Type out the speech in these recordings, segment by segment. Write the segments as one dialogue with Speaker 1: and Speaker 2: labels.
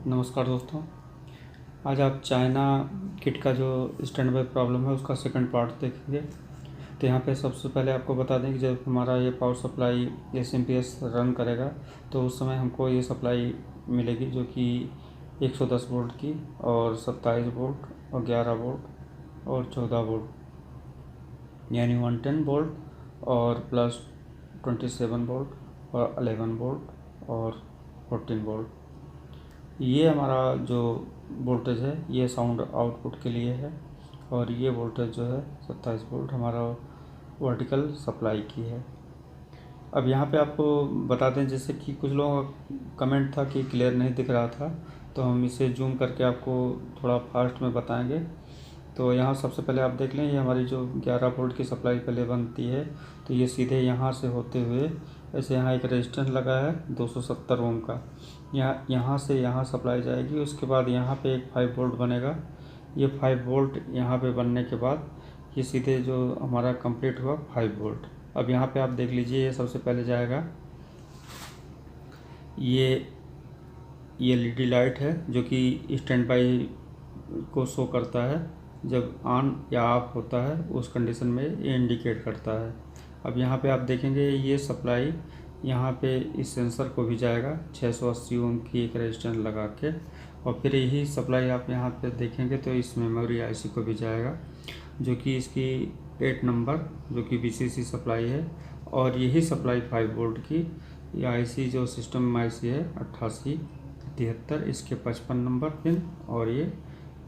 Speaker 1: नमस्कार दोस्तों। आज आप चाइना किट का जो स्टैंड बाय प्रॉब्लम है उसका सेकंड पार्ट देखेंगे। तो यहाँ पे सबसे पहले आपको बता दें कि जब हमारा ये पावर सप्लाई एसएमपीएस रन करेगा तो उस समय हमको ये सप्लाई मिलेगी जो कि 110 वोल्ट की और 27 वोल्ट और 11 वोल्ट और 14 वोल्ट, यानी 110 वोल्ट और प्लस 27 वोल्ट और 11 वोल्ट और 14 वोल्ट। ये हमारा जो वोल्टेज है ये साउंड आउटपुट के लिए है और ये वोल्टेज जो है 27 वोल्ट हमारा वर्टिकल सप्लाई की है। अब यहाँ पे आपको बता दें, जैसे कि कुछ लोगों का कमेंट था कि क्लियर नहीं दिख रहा था, तो हम इसे जूम करके आपको थोड़ा फास्ट में बताएंगे। तो यहाँ सबसे पहले आप देख लें, ये हमारी जो 11 वोल्ट की सप्लाई पहले बनती है, तो ये सीधे यहाँ से होते हुए ऐसे यहाँ एक रेजिस्टेंस लगा है 270 ओम का, यहाँ से यहाँ सप्लाई जाएगी। उसके बाद यहाँ पे एक 5 वोल्ट बनेगा। ये 5 वोल्ट यहाँ पे बनने के बाद ये सीधे जो हमारा कंप्लीट हुआ 5 वोल्ट। अब यहाँ पे आप देख लीजिए, ये सबसे पहले जाएगा, ये एलईडी लाइट है जो कि स्टैंड बाई को शो करता है। जब ऑन या ऑफ होता है उस कंडीशन में ये इंडिकेट करता है। अब यहाँ पे आप देखेंगे ये सप्लाई यहाँ पे इस सेंसर को भी जाएगा 680 ओम की एक रेजिस्टेंस लगा के, और फिर यही सप्लाई आप यहाँ पे देखेंगे तो इस मेमोरी आईसी को भी जाएगा जो कि इसकी 8 नंबर जो कि वीसीसी सप्लाई है। और यही सप्लाई 5 वोल्ट की ये आईसी जो सिस्टम आईसी है 8873, इसके 55 नंबर पिन और ये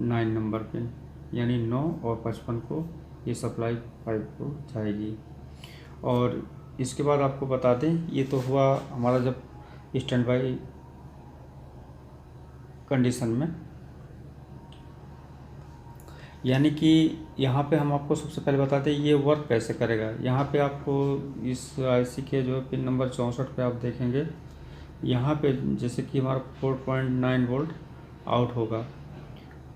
Speaker 1: 9 नंबर पिन, यानी 9 और 55 को ये सप्लाई 5 को जाएगी। और इसके बाद आपको बता दें, ये तो हुआ हमारा जब स्टैंड बाई कंडीशन में, यानी कि यहाँ पे हम आपको सबसे पहले बताते हैं ये वर्क कैसे करेगा। यहाँ पे आपको इस आईसी के जो पिन नंबर 64 पे आप देखेंगे, यहाँ पे जैसे कि हमारा 4.9 वोल्ट आउट होगा,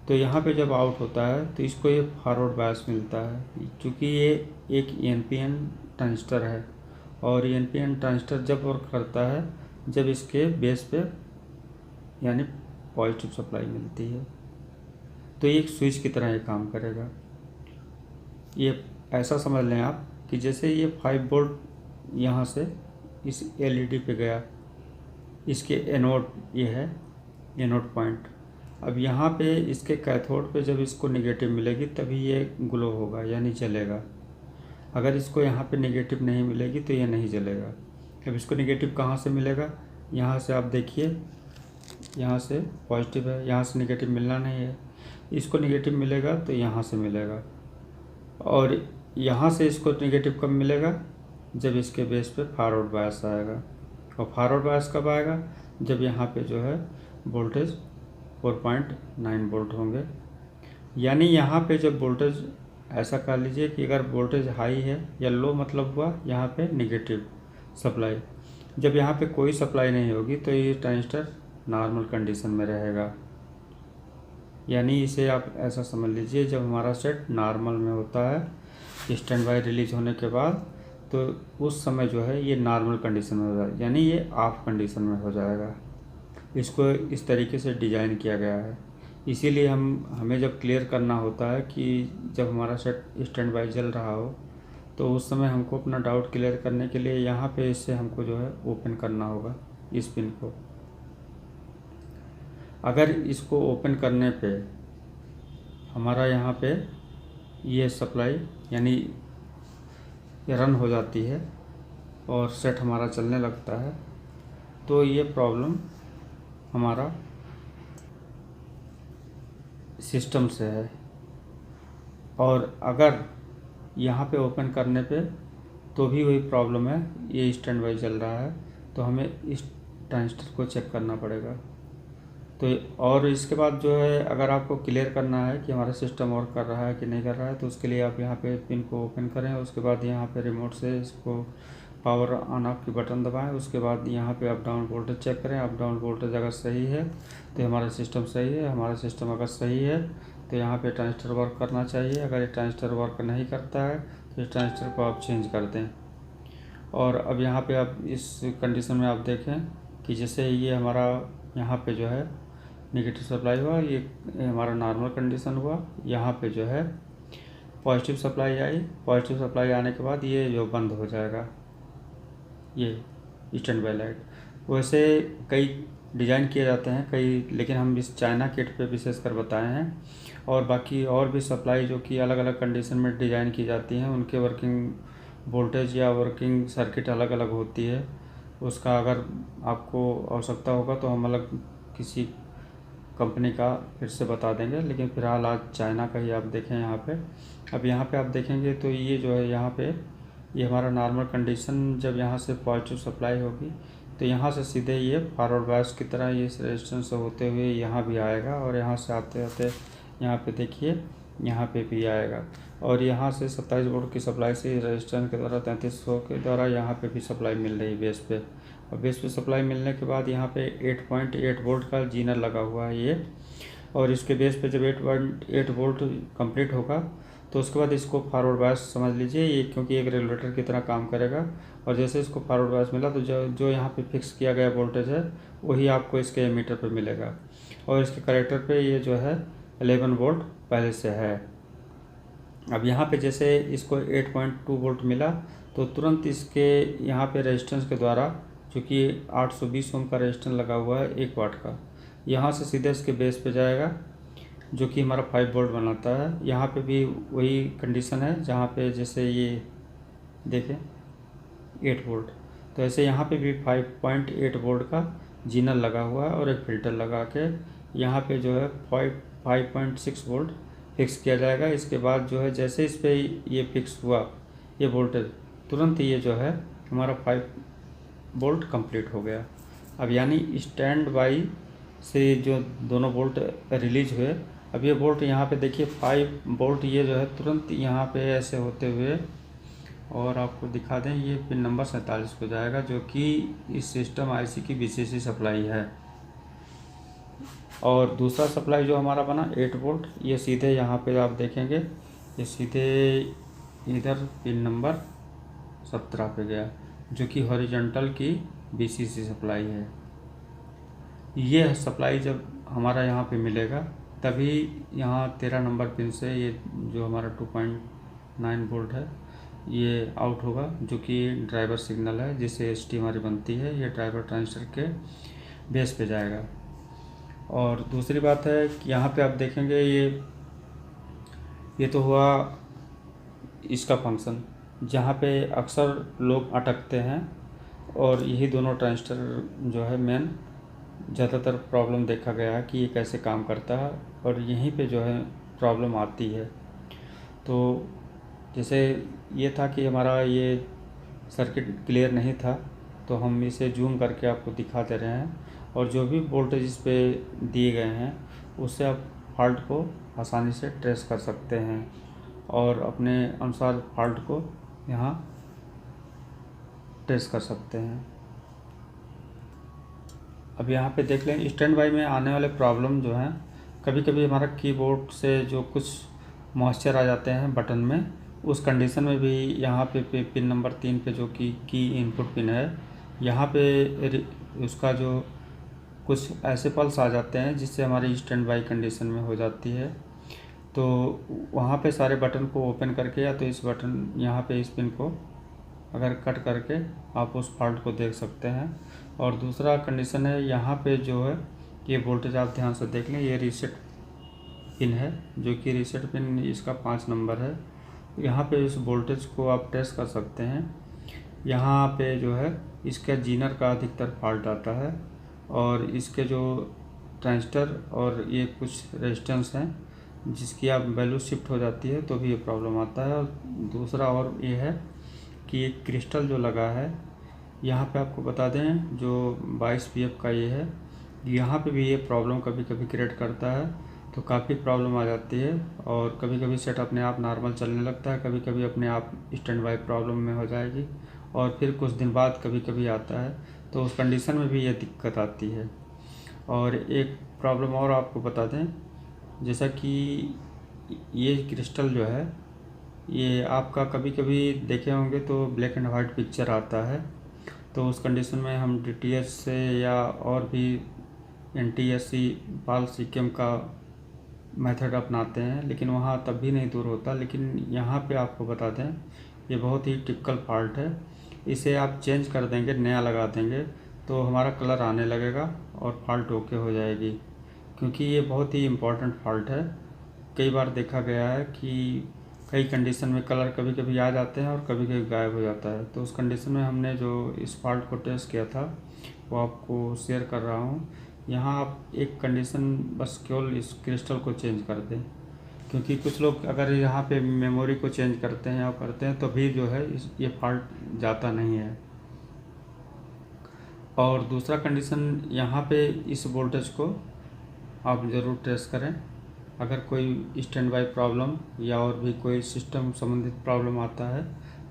Speaker 1: तो यहाँ पे जब आउट होता है तो इसको ये फॉरवर्ड बायस मिलता है, क्योंकि ये एक एनपीएन ट्रांजिस्टर है। और एनपीएन ट्रांजिस्टर जब वर्क करता है जब इसके बेस पे यानी पॉजिटिव सप्लाई मिलती है, तो ये एक स्विच की तरह ये काम करेगा। ये ऐसा समझ लें आप कि जैसे ये 5 वोल्ट यहाँ से इस एलईडी पे गया, इसके एनोड ये है एनोड पॉइंट। अब यहाँ पे इसके कैथोड पे जब इसको नेगेटिव मिलेगी तभी ये ग्लो होगा यानी जलेगा। अगर इसको यहाँ पे नेगेटिव नहीं मिलेगी तो ये नहीं जलेगा। अब इसको नेगेटिव कहाँ से मिलेगा, यहाँ से आप देखिए, यहाँ से पॉजिटिव है, यहाँ से नेगेटिव मिलना नहीं है। इसको नेगेटिव मिलेगा तो यहाँ से मिलेगा, और यहाँ से इसको नेगेटिव कब मिलेगा, जब इसके बेस पे फॉरवर्ड बायस आएगा। और फॉरवर्ड बायस कब आएगा, जब यहाँ पे जो है वोल्टेज 4.9 वोल्ट होंगे। यानी यहाँ पे जब वोल्टेज, ऐसा कर लीजिए कि अगर वोल्टेज हाई है या लो, मतलब हुआ यहाँ पे नेगेटिव सप्लाई। जब यहाँ पे कोई सप्लाई नहीं होगी तो ये ट्रांजिस्टर नॉर्मल कंडीशन में रहेगा। यानी इसे आप ऐसा समझ लीजिए, जब हमारा सेट नॉर्मल में होता है स्टैंड बाई रिलीज होने के बाद, तो उस समय जो है ये नॉर्मल कंडीशन में हो जाएगा, यानी ये ऑफ कंडीशन में हो जाएगा। इसको इस तरीके से डिज़ाइन किया गया है। इसीलिए हमें जब क्लियर करना होता है कि जब हमारा सेट स्टैंड बाई चल रहा हो, तो उस समय हमको अपना डाउट क्लियर करने के लिए यहाँ पे इससे हमको जो है ओपन करना होगा इस पिन को। अगर इसको ओपन करने पे हमारा यहाँ पे ये सप्लाई यानी रन हो जाती है और सेट हमारा चलने लगता है, तो ये प्रॉब्लम हमारा सिस्टम से है। और अगर यहाँ पे ओपन करने पे तो भी वही प्रॉब्लम है, ये स्टैंड बाई चल रहा है, तो हमें इस ट्रांजिस्टर को चेक करना पड़ेगा। तो और इसके बाद जो है, अगर आपको क्लियर करना है कि हमारा सिस्टम वर्क कर रहा है कि नहीं कर रहा है, तो उसके लिए आप यहाँ पे पिन को ओपन करें। उसके बाद यहाँ पे रिमोट से इसको पावर ऑन ऑफ की बटन दबाएं। उसके बाद यहाँ पे अप डाउन वोल्टेज चेक करें। अप डाउन वोल्टेज अगर सही है तो हमारा सिस्टम सही है। हमारा सिस्टम अगर सही है तो यहाँ पे ट्रांजिस्टर वर्क करना चाहिए। अगर ये ट्रांजिस्टर वर्क नहीं करता है तो इस ट्रांजिस्टर को आप चेंज कर दें। और अब यहाँ पे आप इस कंडीशन में आप देखें कि जैसे ये हमारा यहाँ पे जो है नेगेटिव सप्लाई हुआ, ये हमारा नॉर्मल कंडीशन हुआ। यहाँ पे जो है positive supply I. Positive supply आने के बाद ये जो बंद हो जाएगा, ये स्टैंड बाई लाइट। वैसे कई डिज़ाइन किए जाते हैं कई, लेकिन हम इस चाइना किट पे विशेषकर बताए हैं। और बाकी और भी सप्लाई जो कि अलग अलग कंडीशन में डिज़ाइन की जाती हैं, उनके वर्किंग वोल्टेज या वर्किंग सर्किट अलग अलग होती है। उसका अगर आपको आवश्यकता होगा तो हम अलग किसी कंपनी का फिर से बता देंगे, लेकिन फ़िलहाल आज चाइना का ही आप देखें यहाँ पे। अब यहाँ पे आप देखेंगे तो ये जो है यहाँ पे ये हमारा नॉर्मल कंडीशन, जब यहाँ से पॉजिटिव सप्लाई होगी तो यहाँ से सीधे ये फॉरवर्ड बायस की तरह ये रेजिस्टेंस से होते हुए यहाँ भी आएगा, और यहाँ से आते आते यहाँ पे देखिए यहाँ पे भी आएगा। और यहाँ से 27 वोल्ट की सप्लाई से रेजिस्टेंस के द्वारा 3300 के द्वारा यहाँ पे भी सप्लाई मिल रही है बेस पे। और बेस पे सप्लाई मिलने के बाद यहाँ पे 8.8 वोल्ट का जीनर लगा हुआ है ये। और इसके बेस पे जब 8.8 वोल्ट कंप्लीट होगा तो उसके बाद इसको फॉरवर्ड बायस समझ लीजिए ये, क्योंकि एक रेगुलेटर की तरह काम करेगा। और जैसे इसको फॉरवर्ड बायस मिला तो जो यहाँ पे फिक्स किया गया वोल्टेज है वही आपको इसके एमीटर पे मिलेगा। और इसके कलेक्टर पे ये जो है 11 वोल्ट पहले से है। अब यहाँ पे जैसे इसको 8.2 वोल्ट मिला तो तुरंत इसके यहाँ पे रेजिस्टेंस के द्वारा, चूँकि 820 ओम का रेजिस्टेंस लगा हुआ है 1 वाट का, यहाँ से सीधे इसके बेस पे जाएगा जो कि हमारा 5 वोल्ट बनाता है। यहाँ पे भी वही कंडीशन है जहाँ पे जैसे ये देखें 8 वोल्ट, तो ऐसे यहाँ पे भी 5.8 वोल्ट का जीनर लगा हुआ है और एक फ़िल्टर लगा के यहाँ पे जो है 5.6 वोल्ट फिक्स किया जाएगा। इसके बाद जो है जैसे इस पे ये फिक्स हुआ ये वोल्टेज, तुरंत ये जो है हमारा 5 वोल्ट कंप्लीट हो गया। अब यानी स्टैंड बाई से जो दोनों वोल्ट रिलीज हुए, अब ये वोल्ट यहाँ पे देखिए 5 वोल्ट ये जो है तुरंत यहाँ पे ऐसे होते हुए, और आपको दिखा दें ये पिन नंबर 47 को जाएगा, जो कि इस सिस्टम आईसी की वीसीसी सप्लाई है। और दूसरा सप्लाई जो हमारा बना 8 वोल्ट, ये सीधे यहाँ पे आप देखेंगे ये सीधे इधर पिन नंबर 17 पे गया, जो कि हॉरिजॉन्टल की वीसीसी सप्लाई है। ये सप्लाई जब हमारा यहाँ पे मिलेगा तभी यहाँ 13 नंबर पिन से ये जो हमारा 2.9 वोल्ट है ये आउट होगा, जो कि ड्राइवर सिग्नल है जिससे एसटी हमारी बनती है। ये ड्राइवर ट्रांजिस्टर के बेस पे जाएगा। और दूसरी बात है कि यहाँ पे आप देखेंगे ये तो हुआ इसका फंक्शन, जहाँ पे अक्सर लोग अटकते हैं, और यही दोनों ट्रांजिस्टर जो है मेन ज़्यादातर प्रॉब्लम देखा गया है कि ये कैसे काम करता है, और यहीं पे जो है प्रॉब्लम आती है। तो जैसे ये था कि हमारा ये सर्किट क्लियर नहीं था, तो हम इसे जूम करके आपको दिखा दे रहे हैं, और जो भी वोल्टेज इस पे दिए गए हैं उससे आप फॉल्ट को आसानी से ट्रेस कर सकते हैं और अपने अनुसार फॉल्ट को यहाँ ट्रेस कर सकते हैं। अब यहाँ पे देख लें स्टैंड बाई में आने वाले प्रॉब्लम जो हैं, कभी कभी हमारा कीबोर्ड से जो कुछ मॉइस्चर आ जाते हैं बटन में, उस कंडीशन में भी यहाँ पे पिन नंबर 3 पे जो कि की इनपुट पिन है, यहाँ पे उसका जो कुछ ऐसे पल्स आ जाते हैं जिससे हमारी स्टैंड बाई कंडीशन में हो जाती है। तो वहाँ पे सारे बटन को ओपन करके या तो इस बटन यहाँ पे इस पिन को अगर कट करके आप उस फॉल्ट को देख सकते हैं। और दूसरा कंडीशन है यहाँ पे जो है ये वोल्टेज आप ध्यान से देख लें, ये रीसेट पिन है, जो कि रीसेट पिन इसका 5 नंबर है। यहाँ पे इस वोल्टेज को आप टेस्ट कर सकते हैं। यहाँ पे जो है इसका जीनर का अधिकतर फॉल्ट आता है, और इसके जो ट्रांजिस्टर और ये कुछ रेजिस्टेंस हैं जिसकी आप वैल्यू शिफ्ट हो जाती है तो भी ये प्रॉब्लम आता है। और दूसरा और ये है कि एक क्रिस्टल जो लगा है यहाँ पे आपको बता दें जो 22 pf का ये है, यहाँ पे भी ये प्रॉब्लम कभी कभी क्रिएट करता है, तो काफ़ी प्रॉब्लम आ जाती है। और कभी कभी सेट अपने आप नॉर्मल चलने लगता है, कभी कभी अपने आप स्टैंड बाई प्रॉब्लम में हो जाएगी, और फिर कुछ दिन बाद कभी कभी आता है, तो उस कंडीशन में भी ये दिक्कत आती है। और एक प्रॉब्लम और आपको बता दें, जैसा कि ये क्रिस्टल जो है ये आपका कभी कभी देखे होंगे तो ब्लैक एंड वाइट पिक्चर आता है, तो उस कंडीशन में हम डीटीएच से या और भी NTSC पाल सीकेम का मेथड अपनाते हैं, लेकिन वहाँ तब भी नहीं दूर होता। लेकिन यहाँ पे आपको बता दें, ये बहुत ही टिपिकल फॉल्ट है। इसे आप चेंज कर देंगे, नया लगा देंगे, तो हमारा कलर आने लगेगा और फॉल्ट ओके हो जाएगी, क्योंकि ये बहुत ही इम्पोर्टेंट फॉल्ट है। कई बार देखा गया है कि कई कंडीशन में कलर कभी कभी आ जाते हैं और कभी कभी गायब हो जाता है। तो उस कंडीशन में हमने जो इस फॉल्ट को टेस्ट किया था वो आपको शेयर कर रहा हूँ। यहाँ आप एक कंडीशन बस केवल इस क्रिस्टल को चेंज कर दें, क्योंकि कुछ लोग अगर यहाँ पे मेमोरी को चेंज करते हैं या करते हैं तो भी जो है ये फॉल्ट जाता नहीं है। और दूसरा कंडीशन, यहाँ पे इस वोल्टेज को आप ज़रूर टेस्ट करें। अगर कोई स्टैंड बाई प्रॉब्लम या और भी कोई सिस्टम संबंधित प्रॉब्लम आता है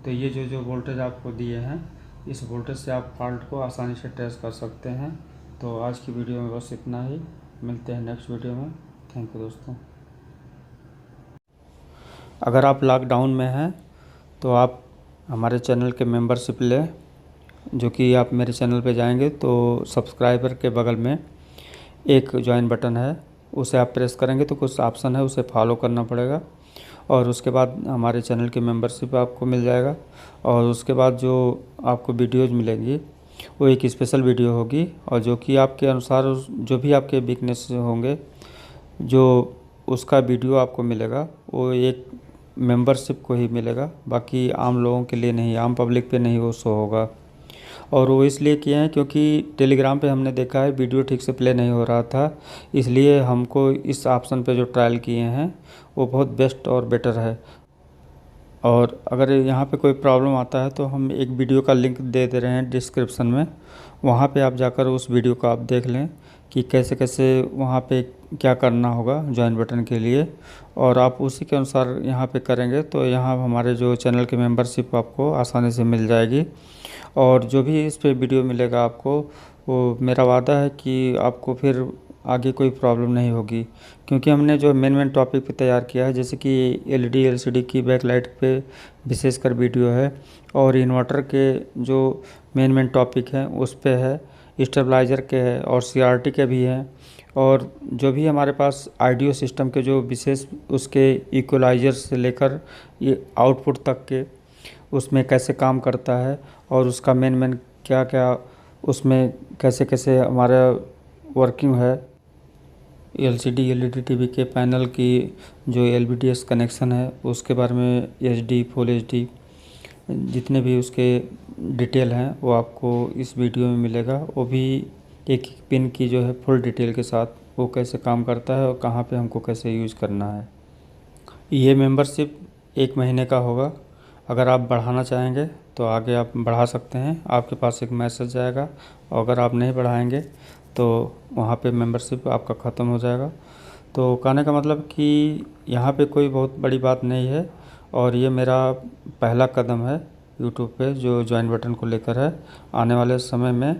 Speaker 1: तो ये जो वोल्टेज आपको दिए हैं, इस वोल्टेज से आप फॉल्ट को आसानी से टेस्ट कर सकते हैं। तो आज की वीडियो में बस इतना ही, मिलते हैं नेक्स्ट वीडियो में। थैंक यू दोस्तों। अगर आप लॉकडाउन में हैं तो आप हमारे चैनल के मेंबरशिप लें, जो कि आप मेरे चैनल पे जाएंगे तो सब्सक्राइबर के बगल में एक ज्वाइन बटन है, उसे आप प्रेस करेंगे तो कुछ ऑप्शन है, उसे फॉलो करना पड़ेगा और उसके बाद हमारे चैनल की मेंबरशिप आपको मिल जाएगा। और उसके बाद जो आपको वीडियोज़ मिलेंगी वो एक स्पेशल वीडियो होगी, और जो कि आपके अनुसार जो भी आपके वीकनेस होंगे, जो उसका वीडियो आपको मिलेगा वो एक मेंबरशिप को ही मिलेगा, बाकी आम लोगों के लिए नहीं, आम पब्लिक पे नहीं वो शो होगा। और वो इसलिए किए हैं क्योंकि टेलीग्राम पे हमने देखा है वीडियो ठीक से प्ले नहीं हो रहा था, इसलिए हमको इस ऑप्शन पे जो ट्रायल किए हैं वो बहुत बेस्ट और बेटर है। और अगर यहाँ पे कोई प्रॉब्लम आता है तो हम एक वीडियो का लिंक दे दे रहे हैं डिस्क्रिप्शन में, वहाँ पे आप जाकर उस वीडियो को आप देख लें कि कैसे कैसे वहाँ पे क्या करना होगा ज्वाइन बटन के लिए, और आप उसी के अनुसार यहाँ पे करेंगे तो यहाँ हमारे जो चैनल की मेंबरशिप आपको आसानी से मिल जाएगी। और जो भी इस पे वीडियो मिलेगा आपको, वो मेरा वादा है कि आपको फिर आगे कोई प्रॉब्लम नहीं होगी, क्योंकि हमने जो मेन टॉपिक पे तैयार किया है, जैसे कि LED LCD की बैकलाइट पे विशेषकर वीडियो है, और इन्वर्टर के जो मेन टॉपिक हैं उस पे है, स्टेबलाइज़र के है और CRT के भी हैं, और जो भी हमारे पास ऑडियो सिस्टम के जो विशेष उसके इक्वलाइज़र से लेकर ये आउटपुट तक के उसमें कैसे काम करता है, और उसका मेन क्या क्या उसमें कैसे कैसे हमारा वर्किंग है, LCD LED TV के पैनल की जो LVDS कनेक्शन है उसके बारे में, HD फुल HD जितने भी उसके डिटेल हैं वो आपको इस वीडियो में मिलेगा। वो भी एक पिन की जो है फुल डिटेल के साथ, वो कैसे काम करता है और कहाँ पे हमको कैसे यूज़ करना है। ये मेंबरशिप 1 महीने का होगा। अगर आप बढ़ाना चाहेंगे तो आगे आप बढ़ा सकते हैं, आपके पास एक मैसेज आएगा, और अगर आप नहीं बढ़ाएंगे तो वहाँ पे मेंबरशिप आपका ख़त्म हो जाएगा। तो कहने का मतलब कि यहाँ पे कोई बहुत बड़ी बात नहीं है, और ये मेरा पहला कदम है यूट्यूब पे जो ज्वाइन बटन को लेकर है। आने वाले समय में